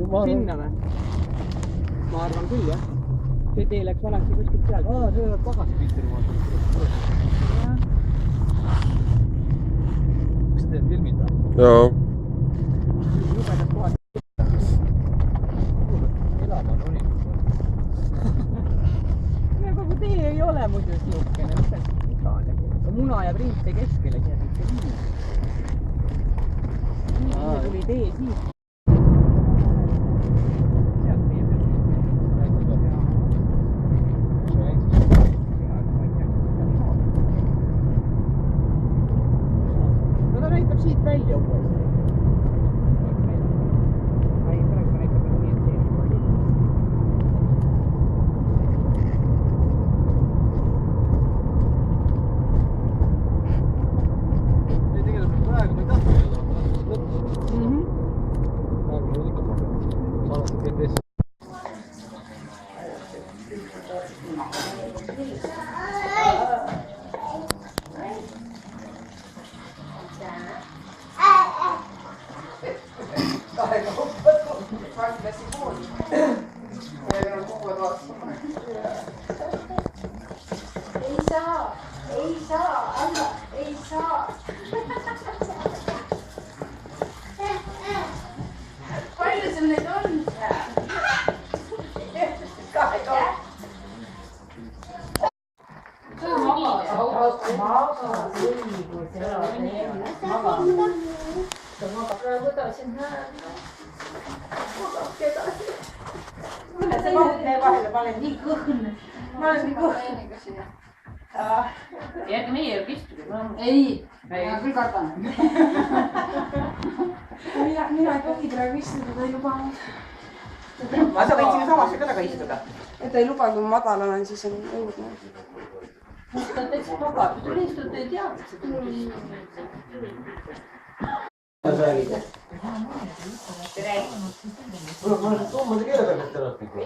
Sinna või? Ma arvan küll, jah. See tee läks valesti kuskilt sealt. See läheb tagasi Piiteri maalt. Kas sa teed filmid või? Jaa. Lugedas kohas. Elama on oli. Kogu tee ei ole muidu siukene. Mis on igane? Muna jääb ringte keskele. Nii tuli tee siit. Siit välja uuesti. Praegu näitab nii, et see Ei tegelikult praegu ma ei tahtnud jõuda, ma tahtnud lõppu. Praegu ma ikka saan GPS. Ei saa. Palju sul neid on? see mahutee vahele, ma olen nii kõhn. Ma olen nii kõhn. Järgi meie juurde istuge. Ei, ma küll kardan. Mina ei tohi praegu istuda, ta ei luba. Sa võid sinna samasse ka taga istuda. Ta ei luba, kui ma madal olen, siis on õudne. Ta täitsa tagab, tuli istuda ei teadnud seda. Ma olen tummade keele peal terapika.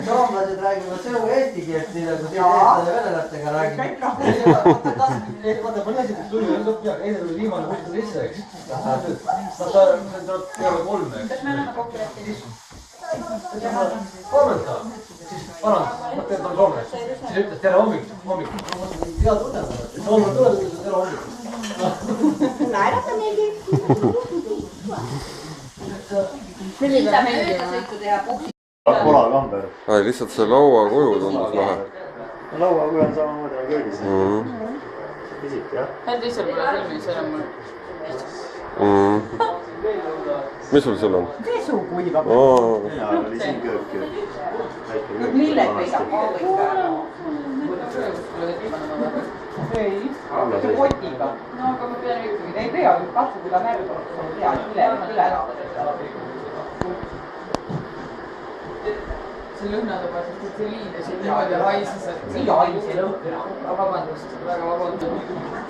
Soomlased räägivad sõnu eesti keelt, nii nagu siin eestlane venelastega räägib. Vaata, ma näisin, et tuli eile tuli viimane kuskil sisse, eks. Nad tuleb peale 3, eks. Kas me oleme kokku rääkinud? Kolmenta, siis parandas, ma teen talle soome. Siis ütles tere hommikul. Hea tunne, et soomlane tuleb, ütles tere hommikul. Naerata meeldib. Mida me sõitu teha puksi? Kolakamber. Ai, lihtsalt see lauakuju tundus lahe. Lauakuju on samamoodi on köögis. Pisik, jah. Häid ise pole filmis ära mul. Mis sul seal on? Vesu kuivab. Jaa, oli siin köök ju. Lilled peidab kaugeid ära. Ei, see kotiga. No aga ma pean ikkagi. Ei pea, katsu kui ta märg oleks, hea, üle. See lõhnataba, sest et see liides ei niimoodi haises, et... Siia haisi lõhna. Vabandust, väga vabandan.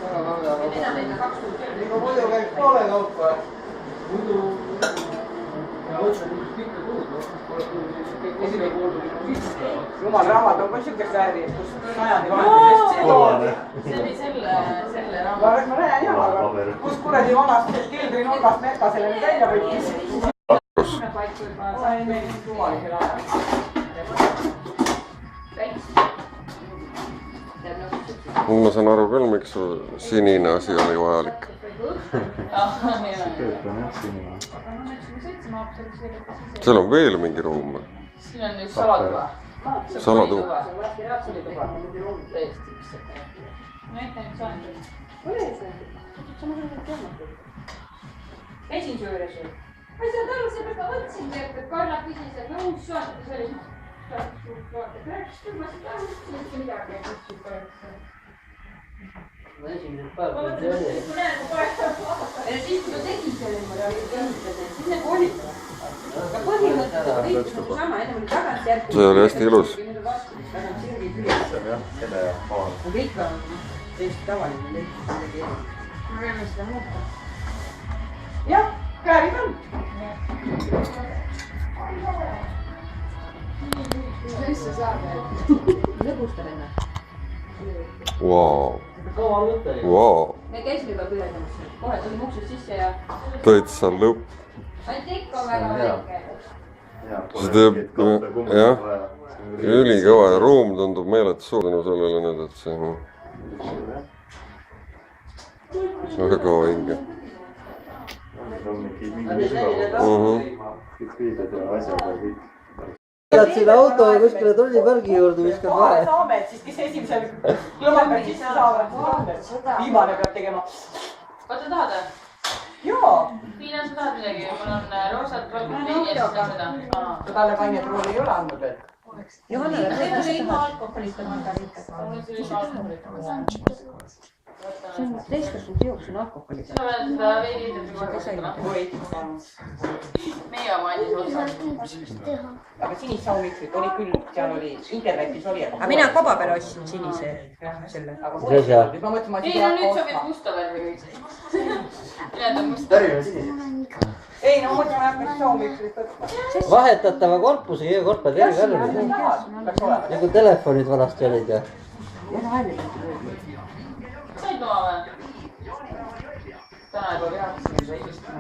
Väga vabandan. Ega muidu käib poole kaupa. Muidu... Ja võtame nüüd pikka tuud, esile kooldu viistada. Jumal rahvad on ka siukest värvi, kus sajandi vahendusest Kollane. See oli selle raamat. Ma näen jah, aga kus kuradi vanast keldri nurgast meka selle nüüd välja võttis. Sain meil suvalisel ajal. Ma saan aru küll, miks su sinine asi oli vajalik. Köök on jah sinine. Seal on veel mingi ruum või? Siin on üks salatuba. Salatuba. Täiesti lihtsalt. Näita nüüd saan. Käisin su juures ju. Ma ei saanud aru, seepärast ma mõtlesingi, et Karla küsis, et no uus soetada sellist soetada. Rääkis küll, ma sain aru, et midagi ei küsis korraks. Ma esimesed päev Ma mõtlen, et ma näen, kui parem. Ja siis, kui ta tegi selle, ma teadsin, siis nagu oli. Aga põhimõtteliselt kõik nagu sama, enne oli tagantjärgi. See oli hästi ilus. See on jah, kelle ja maal. Kõik on täiesti tavaline, kõik midagi elu. Ma peame seda muuta. Jah, käärid on. Mis sa saad? Lõbustab enne. Vau. Kaua võtta ei? Vau. Me käisime juba pühendamas. Kohe tuli uksest sisse ja... Täitsa lõpp. ainult ikka on väga väike. see teeb, jah, ülikõva ja ruum tundub meeletu suur tänu sellele nüüd, et see väga vinge. Lähed selle auto kuskile tollipargi juurde, viskad vahe. Saame, et siis kes esimesel lõmaga sisse saavad, viimane peab tegema. Oota, tahad või? Jaa. Piina, sa tahad midagi? Mul on roosad valgud ja siis seda. Talle kanjatruuli ei ole andnud veel. Johannele, see tuli ilma alkoholita margaritas. Mul tuli ilma alkoholita. See on täiskasvanud jooksul alkoholita. Sa pead seda veidi kasutama. Meie oma andis otsa. Aga sinist saumikrit oli küll, seal oli, internetis oli. Aga mina kaba peal ostsin sinise selle. Ei, no nüüd sobib musta värvi kõik. Ülejäänud on musta. Täril on siniseks. Ei, no mõtleme hakkas saumikrit võtma. Vahetatava korpuse ja korpad eri värvid. Nagu telefonid vanasti olid ja. Said loa või? Täna juba vihatasin seda isestama.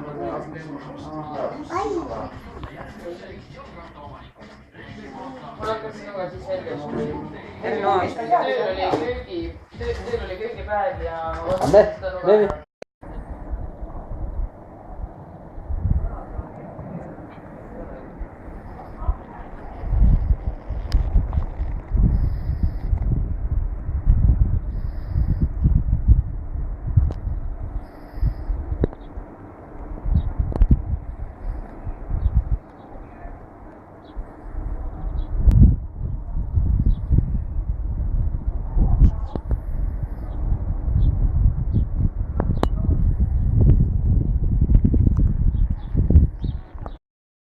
Mul hakkas sinuga siis helgema. Tööl oli köögipäev ja...